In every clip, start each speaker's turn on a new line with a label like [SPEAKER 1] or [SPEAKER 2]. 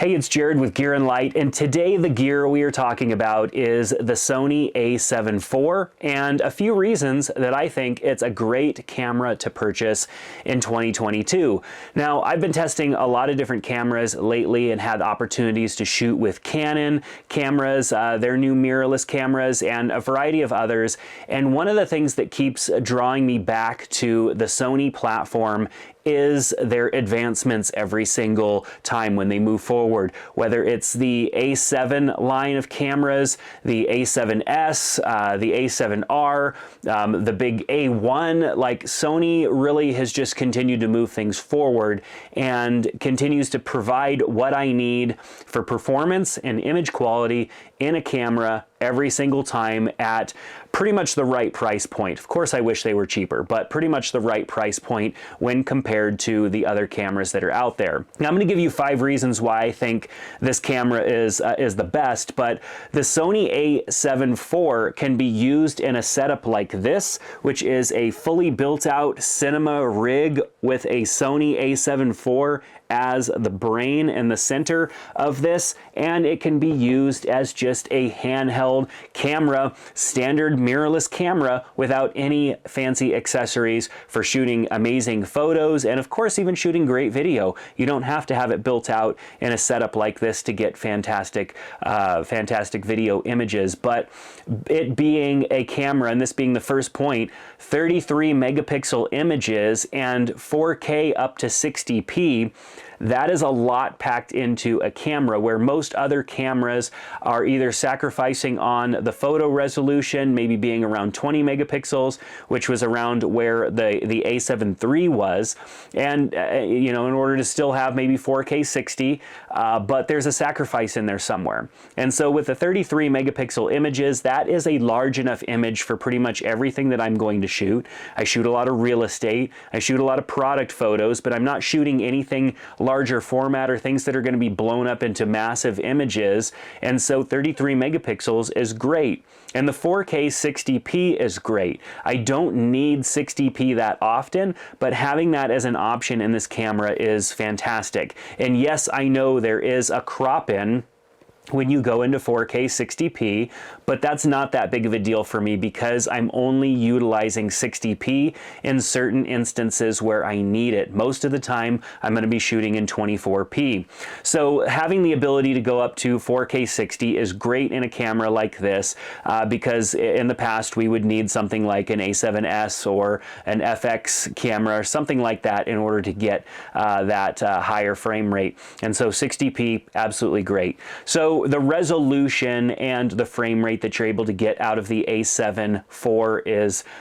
[SPEAKER 1] Hey, it's Jared with Gear and Light, and today the gear we are talking about is the Sony a7 IV, and a few reasons that I think it's a great camera to purchase in 2022. Now, I've been testing a lot of different cameras lately and had opportunities to shoot with Canon cameras, their new mirrorless cameras, and a variety of others, and one of the things that keeps drawing me back to the Sony platform is their advancements every single time when they move forward, whether it's the A7 line of cameras, the A7S, the A7R, the big A1. Like, Sony really has just continued to move things forward and continues to provide what I need for performance and image quality in a camera every single time at pretty much the right price point. Of course, I wish they were cheaper, but pretty much the right price point when compared to the other cameras that are out there. Now, I'm going to give you 5 reasons why I think this camera is the best, but the Sony a7 IV can be used in a setup like this, which is a fully built out cinema rig with a Sony a7 IV as the brain and the center of this, and it can be used as just a handheld camera, standard mirrorless camera without any fancy accessories for shooting amazing photos and of course even shooting great video. You don't have to have it built out in a setup like this to get fantastic video images, but it being a camera, and this being the first point, 33 megapixel images and 4K up to 60p, that is a lot packed into a camera, where most other cameras are either sacrificing on the photo resolution, maybe being around 20 megapixels, which was around where the a7 III was, and you know, in order to still have maybe 4K 60, but there's a sacrifice in there somewhere. And so with the 33 megapixel images, that is a large enough image for pretty much everything that I'm going to shoot. I shoot a lot of real estate, I shoot a lot of product photos, but I'm not shooting anything larger format or things that are going to be blown up into massive images, and so 33 megapixels is great. And the 4K 60p is great. I don't need 60p that often, but having that as an option in this camera is fantastic. And yes, I know there is a crop in when you go into 4K 60p, but that's not that big of a deal for me because I'm only utilizing 60p in certain instances where I need it. Most of the time, I'm going to be shooting in 24p. So having the ability to go up to 4K 60 is great in a camera like this, because in the past we would need something like an A7S or an FX camera or something like that in order to get that higher frame rate. And so 60p, absolutely great. So the resolution and the frame rate that you're able to get out of the a7 IV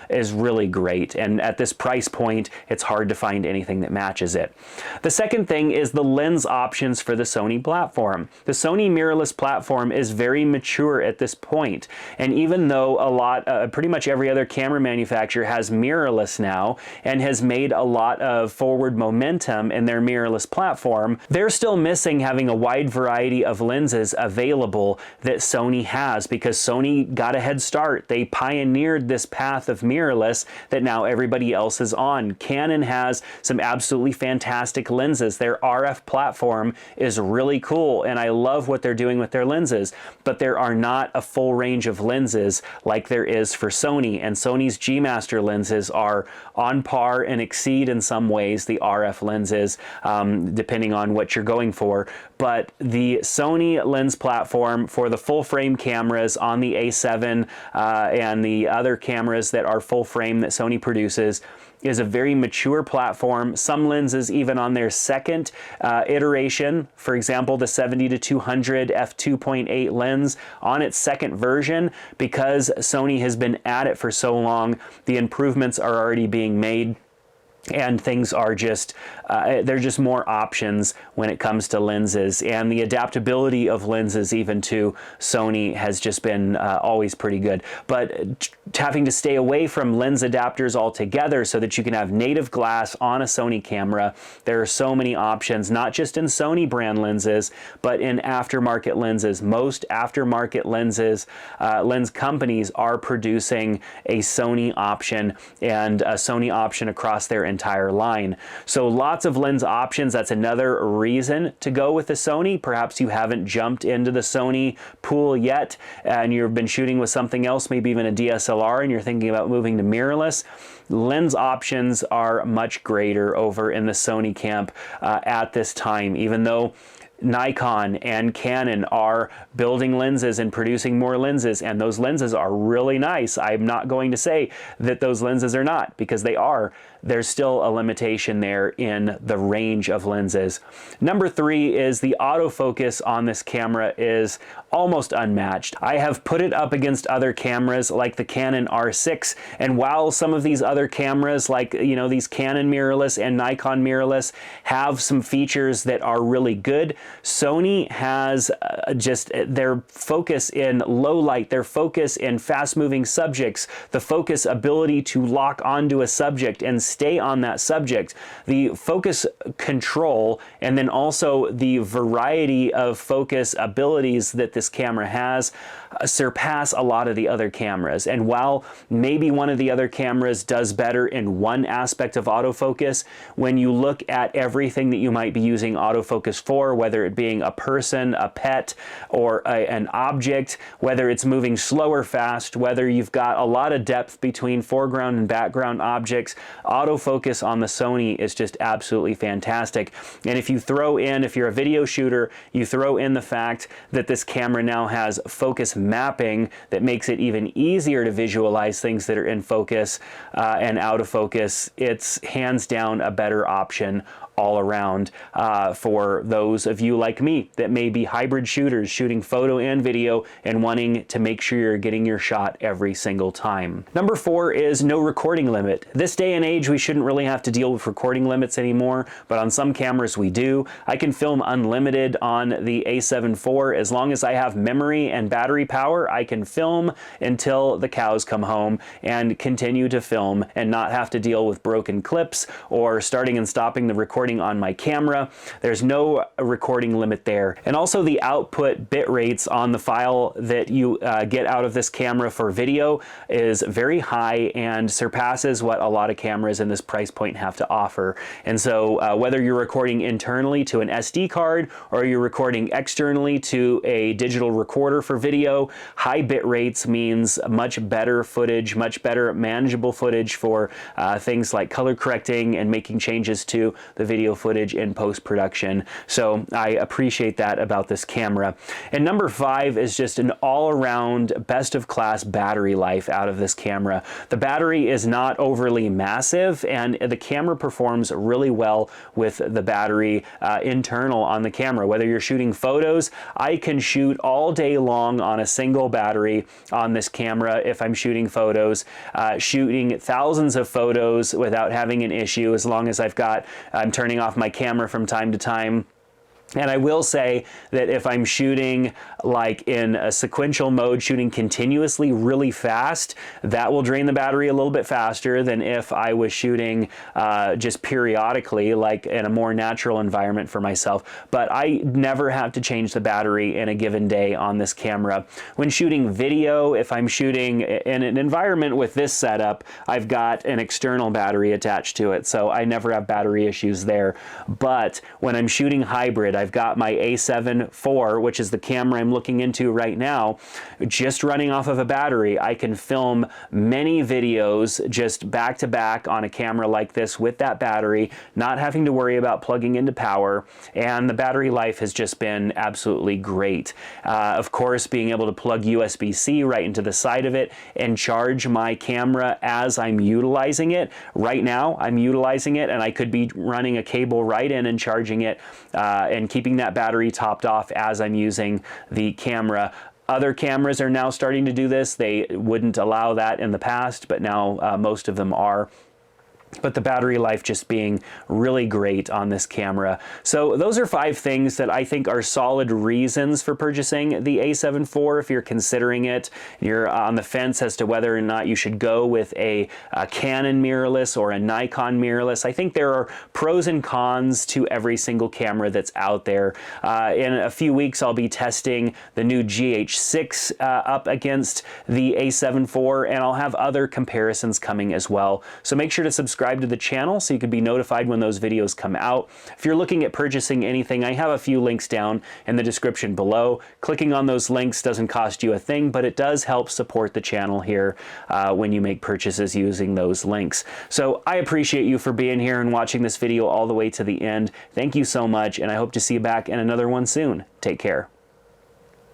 [SPEAKER 1] is really great, and at this price point it's hard to find anything that matches it. The second thing is the lens options for the Sony platform. The Sony mirrorless platform is very mature at this point, and even though pretty much every other camera manufacturer has mirrorless now and has made a lot of forward momentum in their mirrorless platform, they're still missing having a wide variety of lenses available that Sony has, because Sony got a head start. They pioneered this path of mirrorless that now everybody else is on. Canon has some absolutely fantastic lenses. Their RF platform is really cool, and I love what they're doing with their lenses, but there are not a full range of lenses like there is for Sony, and Sony's G Master lenses are on par and exceed in some ways the RF lenses, depending on what you're going for. But the Sony lens platform for the full frame cameras on the a7 and the other cameras that are full frame that Sony produces is a very mature platform. Some lenses even on their second iteration, for example the 70-200 f2.8 lens on its second version, because Sony has been at it for so long, the improvements are already being made. And things are just, there are just more options when it comes to lenses, and the adaptability of lenses even to Sony has just been always pretty good. But having to stay away from lens adapters altogether so that you can have native glass on a Sony camera, there are so many options, not just in Sony brand lenses, but in aftermarket lenses. Most aftermarket lenses, lens companies are producing a Sony option and a Sony option across their entire line. So lots of lens options. That's another reason to go with the Sony. Perhaps you haven't jumped into the Sony pool yet and you've been shooting with something else, maybe even a DSLR, and you're thinking about moving to mirrorless. Lens options are much greater over in the Sony camp at this time, even though Nikon and Canon are building lenses and producing more lenses, and those lenses are really nice. I'm not going to say that those lenses are not, because they are. There's still a limitation there in the range of lenses. Number 3 is the autofocus on this camera is almost unmatched. I have put it up against other cameras like the Canon R6, and while some of these other cameras like, you know, these Canon mirrorless and Nikon mirrorless have some features that are really good, Sony has just their focus in low light, their focus in fast moving subjects, the focus ability to lock onto a subject and stay on that subject, the focus control, and then also the variety of focus abilities that this camera has surpass a lot of the other cameras. And while maybe one of the other cameras does better in one aspect of autofocus, when you look at everything that you might be using autofocus for, whether it being a person, a pet, or an object, whether it's moving slow or fast, whether you've got a lot of depth between foreground and background objects, autofocus on the Sony is just absolutely fantastic. And if you throw in, if you're a video shooter, you throw in the fact that this camera now has focus mapping that makes it even easier to visualize things that are in focus and out of focus, it's hands down a better option all around for those of you like me that may be hybrid shooters, shooting photo and video and wanting to make sure you're getting your shot every single time. Number 4 is no recording limit. This day and age, we shouldn't really have to deal with recording limits anymore, but on some cameras we do. I can film unlimited on the A7 IV. As long as I have memory and battery power, I can film until the cows come home and continue to film and not have to deal with broken clips or starting and stopping the recording on my camera. There's no recording limit there. And also the output bit rates on the file that you get out of this camera for video is very high and surpasses what a lot of cameras in this price point have to offer. And so whether you're recording internally to an SD card or you're recording externally to a digital recorder for video, high bit rates means much better footage, much better manageable footage for things like color correcting and making changes to the video footage in post-production. So I appreciate that about this camera. And number 5 is just an all-around best of class battery life out of this camera. The battery is not overly massive and the camera performs really well with the battery internal on the camera. Whether you're shooting photos, I can shoot all day long on a single battery on this camera if I'm shooting photos, shooting thousands of photos without having an issue, as long as I'm turning off my camera from time to time. And I will say that if I'm shooting like in a sequential mode, shooting continuously really fast, that will drain the battery a little bit faster than if I was shooting just periodically, like in a more natural environment for myself. But I never have to change the battery in a given day on this camera. When shooting video, if I'm shooting in an environment with this setup, I've got an external battery attached to it, so I never have battery issues there. But when I'm shooting hybrid, I've got my A7 IV, which is the camera I'm looking into right now, just running off of a battery. I can film many videos just back to back on a camera like this with that battery, not having to worry about plugging into power, and the battery life has just been absolutely great. Of course, being able to plug USB-C right into the side of it and charge my camera as I'm utilizing it. Right now, I'm utilizing it and I could be running a cable right in and charging it and keeping that battery topped off as I'm using the camera. Other cameras are now starting to do this. They wouldn't allow that in the past, but now most of them are. But the battery life just being really great on this camera. So those are 5 things that I think are solid reasons for purchasing the A7 IV if you're considering it. You're on the fence as to whether or not you should go with a Canon mirrorless or a Nikon mirrorless. I think there are pros and cons to every single camera that's out there. In a few weeks, I'll be testing the new GH6 up against the A7 IV, and I'll have other comparisons coming as well. So make sure to subscribe subscribe to the channel so you can be notified when those videos come out. If you're looking at purchasing anything, I have a few links down in the description below. Clicking on those links doesn't cost you a thing, but it does help support the channel here when you make purchases using those links. So I appreciate you for being here and watching this video all the way to the end. Thank you so much, and I hope to see you back in another one soon. Take care.